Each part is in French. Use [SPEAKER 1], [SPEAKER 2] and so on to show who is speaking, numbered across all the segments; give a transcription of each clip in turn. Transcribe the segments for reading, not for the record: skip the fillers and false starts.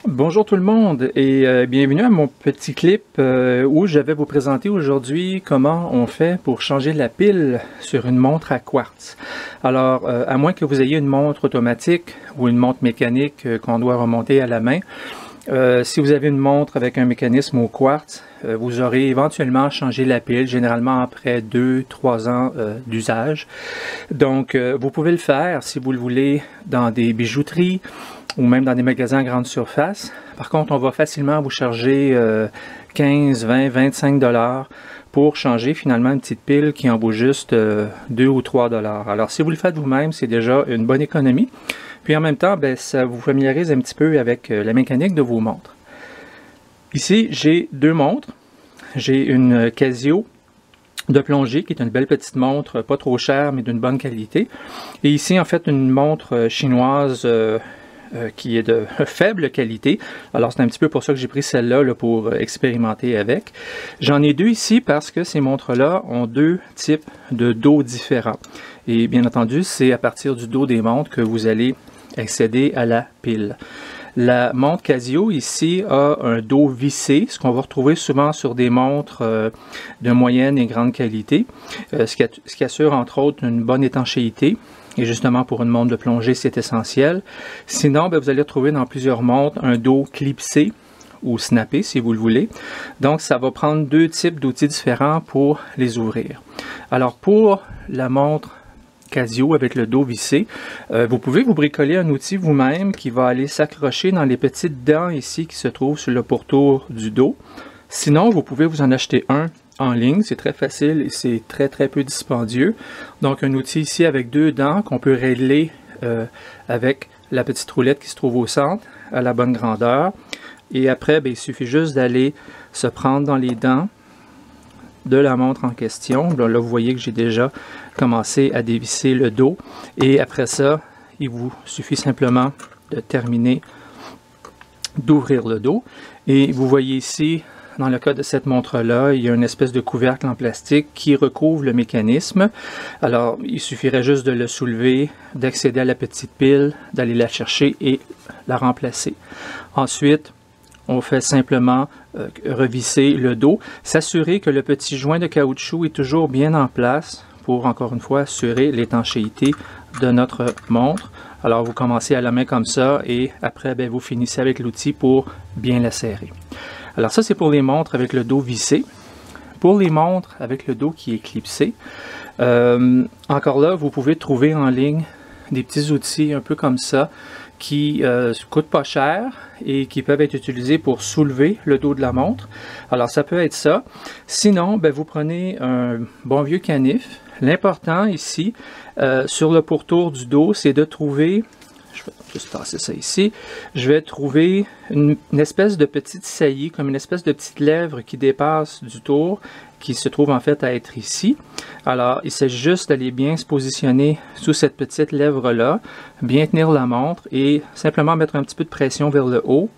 [SPEAKER 1] Bonjour tout le monde et bienvenue à mon petit clip où je vais vous présenter aujourd'hui comment on fait pour changer la pile sur une montre à quartz. Alors, à moins que vous ayez une montre automatique ou une montre mécanique qu'on doit remonter à la main, si vous avez une montre avec un mécanisme au quartz, vous aurez éventuellement changé la pile, généralement après 2-3 ans d'usage. Donc, vous pouvez le faire si vous le voulez dans des bijouteries, ou même dans des magasins à grande surface. Par contre, on va facilement vous charger 15, 20, 25 $ pour changer finalement une petite pile qui en vaut juste 2 ou 3 $. Alors, si vous le faites vous-même, c'est déjà une bonne économie. Puis en même temps, ça vous familiarise un petit peu avec la mécanique de vos montres. Ici, j'ai deux montres. J'ai une Casio de plongée, qui est une belle petite montre, pas trop chère, mais d'une bonne qualité. Et ici, en fait, une montre chinoise qui est de faible qualité. Alors, c'est un petit peu pour ça que j'ai pris celle-là pour expérimenter avec. J'en ai deux ici parce que ces montres-là ont deux types de dos différents. Et bien entendu, c'est à partir du dos des montres que vous allez accéder à la pile. La montre Casio ici a un dos vissé, ce qu'on va retrouver souvent sur des montres de moyenne et grande qualité, ce qui assure entre autres une bonne étanchéité. Et justement, pour une montre de plongée, c'est essentiel. Sinon, vous allez retrouver dans plusieurs montres un dos clipsé ou snappé, si vous le voulez. Donc, ça va prendre deux types d'outils différents pour les ouvrir. Alors, pour la montre Casio avec le dos vissé, vous pouvez vous bricoler un outil vous-même qui va aller s'accrocher dans les petites dents ici qui se trouvent sur le pourtour du dos. Sinon, vous pouvez vous en acheter un en ligne, c'est très facile et c'est très peu dispendieux. Donc un outil ici avec deux dents qu'on peut régler avec la petite roulette qui se trouve au centre à la bonne grandeur. Et après, il suffit juste d'aller se prendre dans les dents de la montre en question. Là, vous voyez que j'ai déjà commencé à dévisser le dos. Et après ça, il vous suffit simplement de terminer d'ouvrir le dos. Et vous voyez ici, dans le cas de cette montre-là, il y a une espèce de couvercle en plastique qui recouvre le mécanisme. Alors, il suffirait juste de le soulever, d'accéder à la petite pile, d'aller la chercher et la remplacer. Ensuite, on fait simplement revisser le dos, s'assurer que le petit joint de caoutchouc est toujours bien en place pour, encore une fois, assurer l'étanchéité de notre montre. Alors, vous commencez à la main comme ça et après, vous finissez avec l'outil pour bien la serrer. Alors ça, c'est pour les montres avec le dos vissé. Pour les montres avec le dos qui est clipsé, encore là, vous pouvez trouver en ligne des petits outils un peu comme ça qui coûtent pas cher et qui peuvent être utilisés pour soulever le dos de la montre. Alors ça peut être ça. Sinon, vous prenez un bon vieux canif. L'important ici, sur le pourtour du dos, c'est de trouver... Je vais juste passer ça ici. Je vais trouver une espèce de petite saillie, comme une espèce de petite lèvre qui dépasse du tour, qui se trouve en fait à être ici. Alors, il s'agit juste d'aller bien se positionner sous cette petite lèvre-là, bien tenir la montre et simplement mettre un petit peu de pression vers le haut.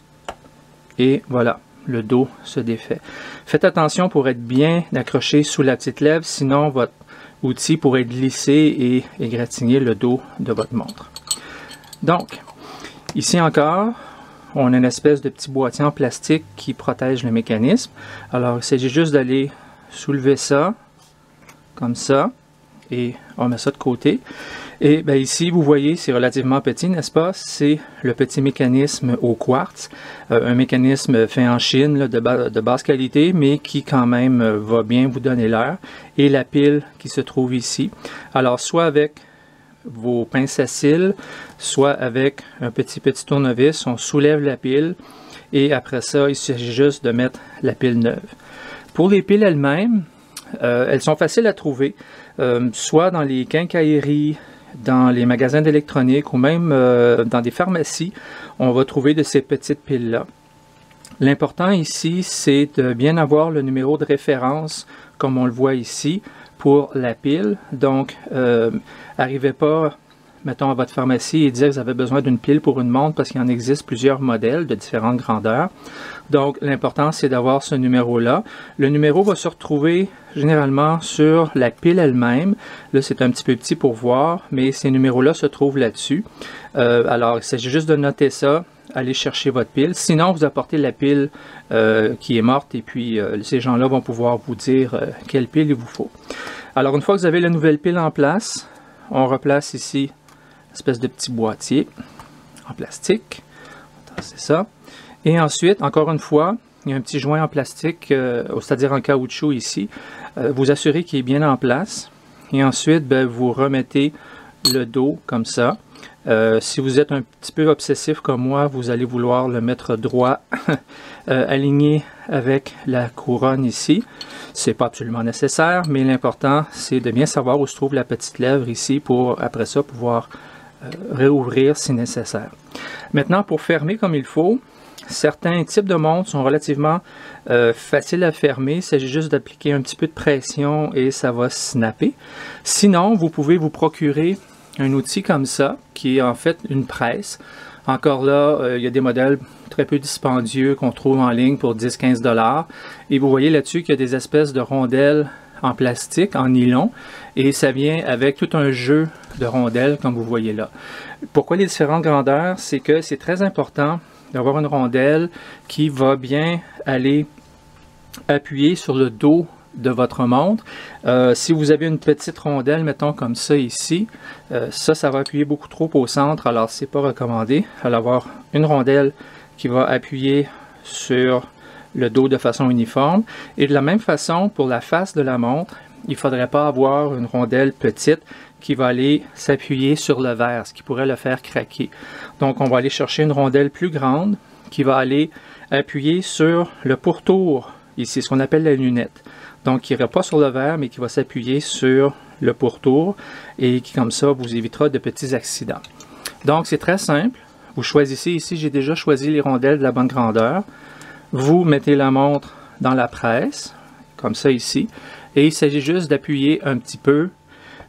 [SPEAKER 1] Et voilà, le dos se défait. Faites attention pour être bien accroché sous la petite lèvre, sinon votre outil pourrait glisser et égratigner le dos de votre montre. Donc, ici encore, on a une espèce de petit boîtier en plastique qui protège le mécanisme. Alors, il s'agit juste d'aller soulever ça, comme ça, et on met ça de côté. Et ici, vous voyez, c'est relativement petit, n'est-ce pas? C'est le petit mécanisme au quartz, un mécanisme fait en Chine là, de basse qualité, mais qui quand même va bien vous donner l'air. Et la pile qui se trouve ici. Alors, soit avec vos pinces à cils, soit avec un petit tournevis, on soulève la pile et après ça, il s'agit juste de mettre la pile neuve. Pour les piles elles-mêmes, elles sont faciles à trouver, soit dans les quincailleries, dans les magasins d'électronique ou même dans des pharmacies, on va trouver de ces petites piles-là. L'important ici, c'est de bien avoir le numéro de référence, comme on le voit ici, pour la pile. Donc, arrivez pas, mettons, à votre pharmacie et dire que vous avez besoin d'une pile pour une montre parce qu'il en existe plusieurs modèles de différentes grandeurs. Donc, l'important, c'est d'avoir ce numéro-là. Le numéro va se retrouver généralement sur la pile elle-même. Là, c'est un petit peu petit pour voir, mais ces numéros-là se trouvent là-dessus. Alors, il s'agit juste de noter ça aller chercher votre pile. Sinon, vous apportez la pile qui est morte et puis ces gens-là vont pouvoir vous dire quelle pile il vous faut. Alors, une fois que vous avez la nouvelle pile en place, on replace ici une espèce de petit boîtier en plastique. C'est ça. Et ensuite, encore une fois, il y a un petit joint en plastique, c'est-à-dire en caoutchouc ici. Vous assurez qu'il est bien en place. Et ensuite, vous remettez le dos comme ça. Si vous êtes un petit peu obsessif comme moi, vous allez vouloir le mettre droit, aligné avec la couronne ici. C'est pas absolument nécessaire, mais l'important, c'est de bien savoir où se trouve la petite lèvre ici pour, après ça, pouvoir réouvrir si nécessaire. Maintenant, pour fermer comme il faut, certains types de montres sont relativement faciles à fermer. Il s'agit juste d'appliquer un petit peu de pression et ça va snapper. Sinon, vous pouvez vous procurer un outil comme ça, qui est en fait une presse. Encore là, il y a des modèles très peu dispendieux qu'on trouve en ligne pour 10-15 $. Et vous voyez là-dessus qu'il y a des espèces de rondelles en plastique, en nylon, et ça vient avec tout un jeu de rondelles, comme vous voyez là. Pourquoi les différentes grandeurs? C'est que c'est très important d'avoir une rondelle qui va bien aller appuyer sur le dos de votre montre. Si vous avez une petite rondelle, mettons comme ça ici, ça va appuyer beaucoup trop au centre, alors c'est pas recommandé. Alors avoir une rondelle qui va appuyer sur le dos de façon uniforme. Et de la même façon, pour la face de la montre, il ne faudrait pas avoir une rondelle petite qui va aller s'appuyer sur le verre, ce qui pourrait le faire craquer. Donc on va aller chercher une rondelle plus grande qui va aller appuyer sur le pourtour, ici, ce qu'on appelle la lunette. Donc qui n'ira pas sur le verre, mais qui va s'appuyer sur le pourtour et qui, comme ça, vous évitera de petits accidents. Donc c'est très simple. Vous choisissez ici, j'ai déjà choisi les rondelles de la bonne grandeur. Vous mettez la montre dans la presse, comme ça ici, et il s'agit juste d'appuyer un petit peu.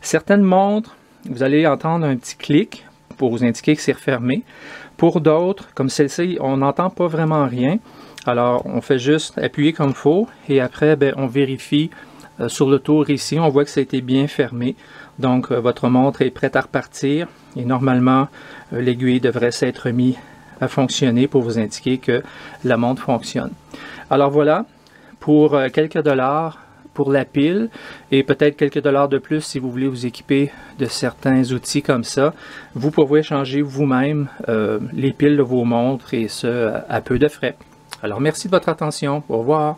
[SPEAKER 1] Certaines montres, vous allez entendre un petit clic pour vous indiquer que c'est refermé. Pour d'autres, comme celle-ci, on n'entend pas vraiment rien. Alors, on fait juste appuyer comme il faut et après, on vérifie sur le tour ici. On voit que ça a été bien fermé. Donc, votre montre est prête à repartir et normalement, l'aiguille devrait s'être mise à fonctionner pour vous indiquer que la montre fonctionne. Alors voilà, pour quelques dollars pour la pile et peut-être quelques dollars de plus si vous voulez vous équiper de certains outils comme ça, vous pouvez changer vous-même les piles de vos montres et ce à peu de frais. Alors merci de votre attention, au revoir.